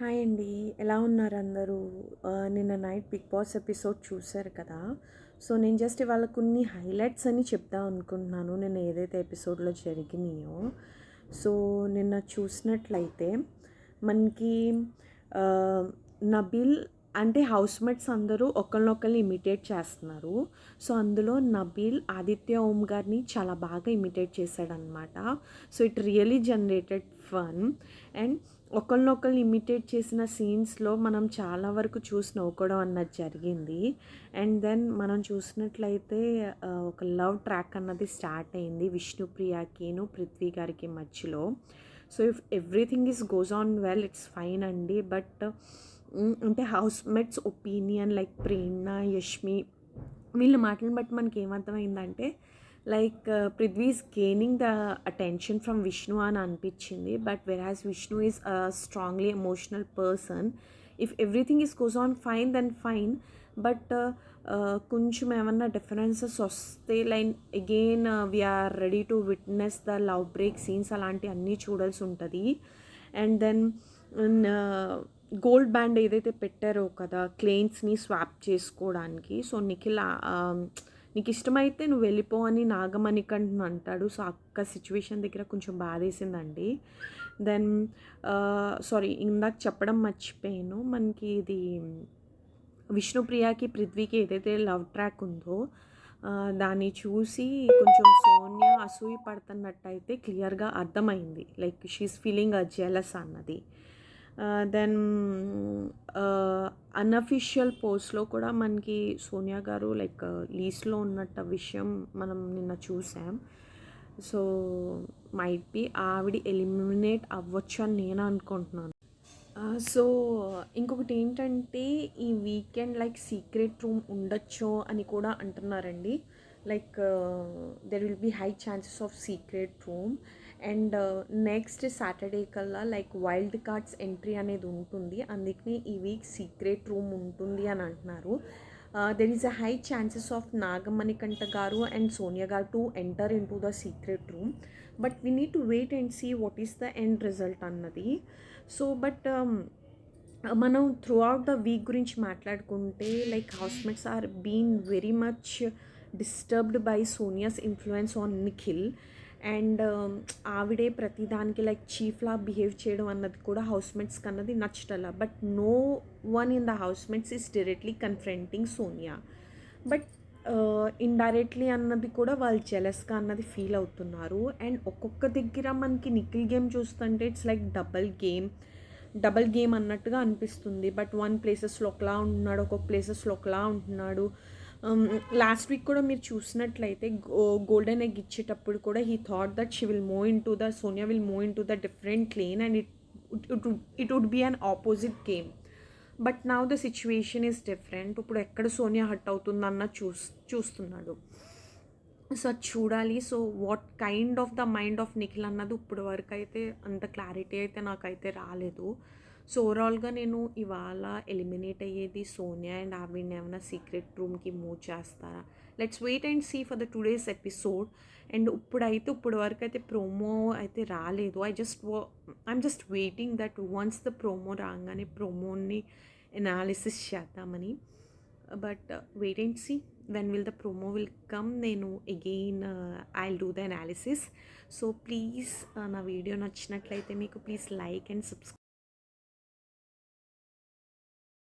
Hi అండి. ఎలా ఉన్నారు అందరూ? నిన్న నైట్ 'బిగ్ బాస్' ఎపిసోడ్ చూసారు కదా! సో, నేను జస్ట్ ఇవాళ కొన్ని హైలైట్స్ అని చెప్దాం అనుకుంటున్నాను. నిన్న ఏదైతే ఎపిసోడ్‌లో జరిగినాయో. సో, నిన్న చూసినట్లయితే మనకి ఆహ్, నబీల్ అంటే హౌస్‌మేట్స్ అందరూ ఒకళ్ళనొకళ్ళు ఇమిటేట్ చేస్తున్నారు. సో, అందులో నబీల్ ఆదిత్య ఓం గారిని చాలా బాగా ఇమిటేట్ చేశాడనమాట. So, it really generated fun. And ఒకళ్ళనొకళ్ళు ఇమిటేట్ చేసిన సీన్స్‌లో మనం చాలా వరకు చూసి నవ్వుకోవడం అన్నది జరిగింది. అండ్ దెన్ మనం చూసినట్లయితే ఒక లవ్ ట్రాక్ అన్నది స్టార్ట్ అయింది విష్ణుప్రియకిను, పృథ్వీ గారికి మధ్యలో. So, if everything goes on well it's fine అండి. బట్ అంటే housemates opinion like Prerana, Yashmi వీళ్ళ మాటలను బట్టి మనకేమర్థమైందంటే like Prithvi is gaining the attention from Vishnu అని అనిపించింది. But whereas Vishnu is a strongly emotional person. If everything goes on fine then fine. But కొంచెం ఏమన్నా డిఫరెన్సెస్ వస్తే like again we are ready to witness the love break scenes అలాంటివి అన్నీ చూడాల్సి ఉంటుంది. And then gold band ఏదైతే పెట్టారో కదా క్లెయిన్స్ని స్వాప్ చేసుకోవడానికి. సో నిఖిల్ నీకు ఇష్టమైతే నువ్వు వెళ్ళిపో అని నాగమణికంఠన్ అంటాడు. సో అక్క సిచ్యువేషన్ దగ్గర కొంచెం బాధేసిందండి. దెన్ సారీ ఇందాక చెప్పడం మర్చిపోయాను. మనకి ఇది విష్ణుప్రియకి పృథ్వీకి ఏదైతే లవ్ ట్రాక్ ఉందో దాన్ని చూసి కొంచెం సోనియా అసూయ పడుతున్నట్టయితే క్లియర్గా అర్థమైంది. లైక్ షీఈస్ ఫీలింగ్ జెలస్ అన్నది. దెన్ అన్అఫీషియల్ పోస్ట్లో కూడా మనకి సోనియా గారు లైక్ లీస్ట్లో ఉన్నట్ట విషయం మనం నిన్న చూసాం. సో మైట్ బి ఆవిడ ఎలిమినేట్ అవ్వచ్చు అని నేను అనుకుంటున్నాను. సో ఇంకొకటి ఏంటంటే ఈ వీకెండ్ లైక్ సీక్రెట్ రూమ్ ఉండొచ్చు అని కూడా అంటున్నారండి. Like there will be high chances of secret room. And next Saturday కల్లా లైక్ వైల్డ్ కార్డ్స్ ఎంట్రీ అనేది ఉంటుంది. అందుకనే ఈ వీక్ సీక్రెట్ రూమ్ ఉంటుంది అని అంటున్నారు. There is a high chances of Nagamanikanta garu and Sonia garu to enter in to the secret room. But we need to wait and see what is the end result అన్నది. So but మనం throughout the week గురించి మాట్లాడుకుంటే like housemates are been very much disturbed by Sonia's influence on Nikhil. And ఆవిడే ప్రతిదానికి like చీఫ్లా behave చేయడం అన్నది కూడా హౌస్మేట్స్కి అన్నది నచ్చటల. But no one in the housemates is directly confronting Sonia. But indirectly అన్నది కూడా వాళ్ళు జెలస్గా అన్నది ఫీల్ అవుతున్నారు. అండ్ ఒక్కొక్క దగ్గర మనకి నిఖిల్ గేమ్ చూస్తుంటే ఇట్స్ లైక్ డబల్ గేమ్ అన్నట్టుగా అనిపిస్తుంది. బట్ వన్ ప్లేసెస్లో ఒకలా ఉంటున్నాడు, ఒక్కొక్క ప్లేసెస్లో ఒకలా ఉంటున్నాడు. లాస్ట్ వీక్ కూడా మీరు చూసినట్లయితే గోల్డెన్ ఎగ్ ఇచ్చేటప్పుడు కూడా he thought that she will move in to the Sonia will move in to the different lane and it would be an opposite game. But now the situation is different. ఇప్పుడు ఎక్కడ Sonia hurt అవుతుందన్న చూస్తున్నాడు. So అది చూడాలి. So what kind of the mind of Nikhil అన్నది ఇప్పుడు వరకు అయితే అంత క్లారిటీ అయితే నాకైతే రాలేదు. సో ఓవరాల్గా నేను ఇవాళ ఎలిమినేట్ అయ్యేది సోనియా అండ్ ఆవిడని ఏమైనా సీక్రెట్ రూమ్కి మూవ్ చేస్తారా, let's wait and see for the today's episode. అండ్ ఇప్పుడు వరకు అయితే ప్రోమో అయితే రాలేదు. I'm just waiting that once the promo రాగానే ప్రోమోని ఎనాలిసిస్ చేద్దామని. But wait and see when will the promo will come, నేను again I'll do the analysis. So please నా వీడియో నచ్చినట్లయితే మీకు ప్లీజ్ లైక్ అండ్ సబ్స్క్రైబ్.